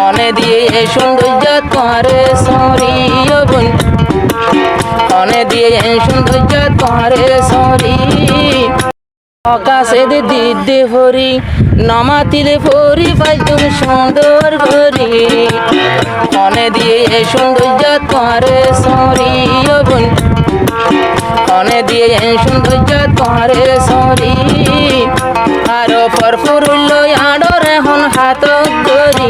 অনে দিয়ে সৌন্দর্য তোমারে সরি বোন অনে দিয়ে সৌন্দর্য তোমারে সরি আকাশে দিদি ভরি নমাতিলে ভরি পাইতুম সুন্দর করি অনে দিয়ে সৌন্দর্য তোমারে সরি বোন অনে দিয়ে সৌন্দর্য তোমারে সরি আর ফরফুর লই আড়র এখন হাত করি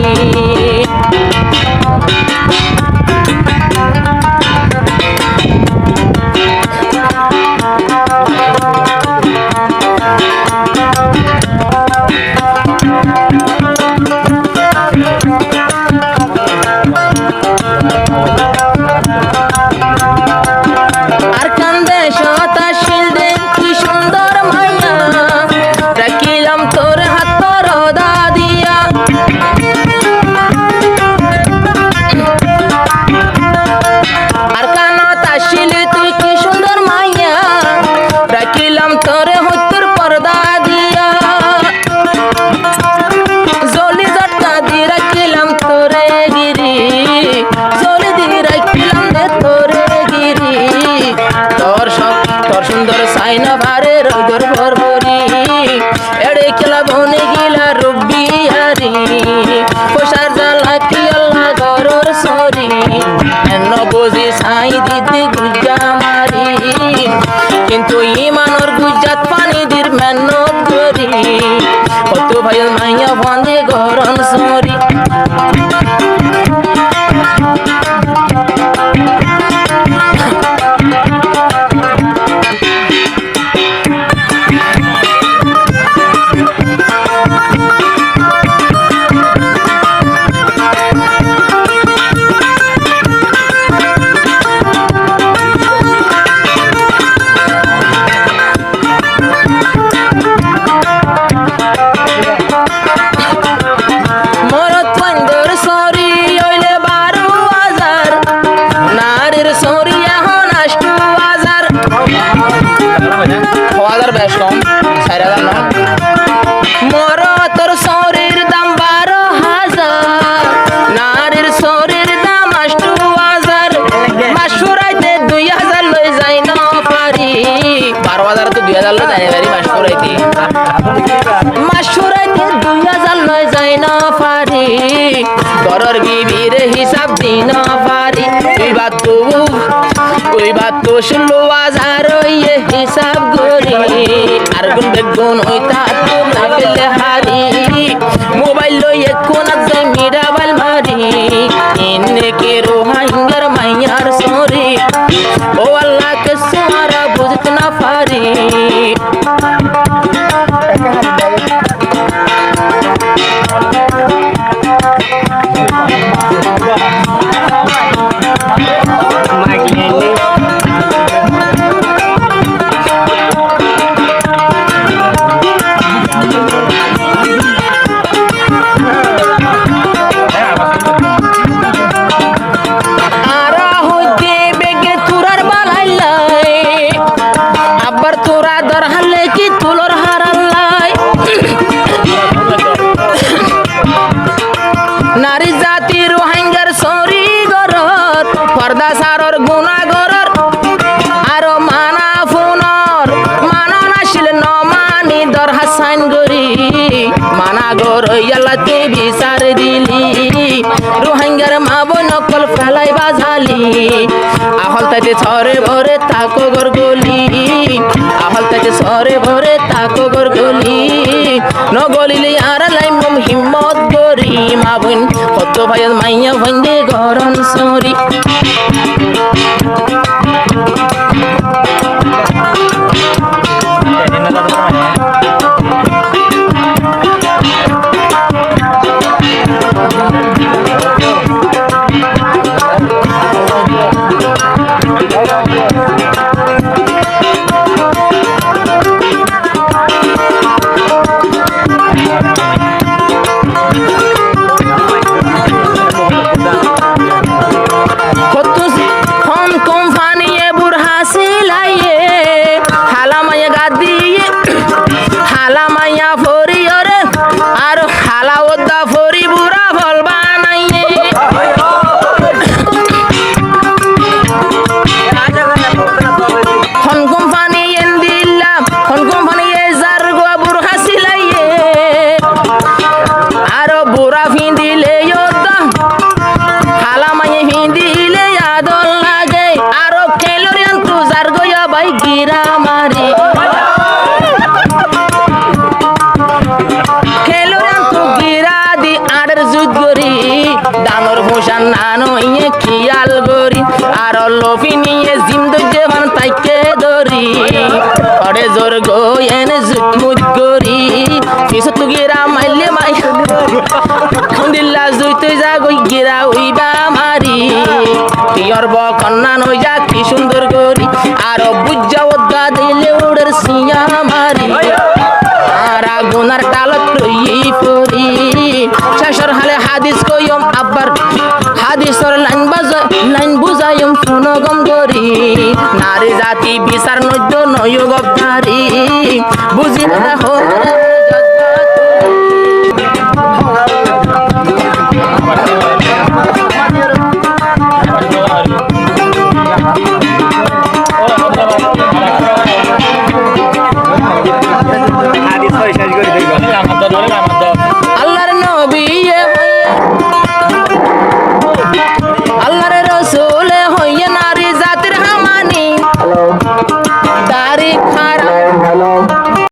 কিন্তু ইমানর গুজাত পানি দির মেহনত করি কত ভাই মাইয়া বন্ধে গরম সরি ঘরের বিবির হিসাব দিন পারি ওই বাত তো 16,000 হিসাব করি আর গুণ বেগুন ওইটা তো না পেলে হারি মোবাইল লইয়ে কোন যাই মিরাবাল মারি ইন্নে কে রোহাঙ্গার মাইয়ার সরি ও আল্লাহ কে সারা বুঝতে না পারি নারী জাতি রোহিঙ্গার সরি গরত পর্দা সারর গুণা গরর আর মানা ফোনর মানা নাছিল নমানি দর হাসান গরি মানা গর ইয়ালাতে বিচার দিলি রোহিঙ্গার মা বই নকল ফেলাই বাজালি আহল তাতে ছরে ভরে তাকো গর গলি আহল তাতে ছরে ভরে তাকো গর গলি নগলিলি আর লাইম হিম্মত গরি মা বোন কত ভাই মাইয়া ভন্দে গরম সরি কত কোম্পানি বুড়া হিন্দিলে হালামাই হিন্দিলে আদল লাগে আরো খেলোরিয়ান তু যার গয়া বাই গিরা মারি খেলোরিয়ান তু গিরা দি আড়ের জুত গরি ডাঙর ভূষণ নানো ইয়ে খিয়াল গরি আর লফি নিয়ে জিন্দু জেবান তাইকে দরি অরে জোর গো এনে জুত মুত গরি পিছু তু গিরা মাইলে মাই দিল্লা জুইতে যা গই গিরা উইবা মারি পিয়র বকন্না নই যা কি সুন্দর গরি আর বুজ্জা ওদা দিলে উড়ের সিয়া মারি আর আগুনার টালত লই পরি শেষর হালে হাদিস কইম আব্বার হাদিসর লাইন বুঝাইম ফুনগম গরি নারী জাতি বিচার নদ্য নয় গবধারি বুঝি না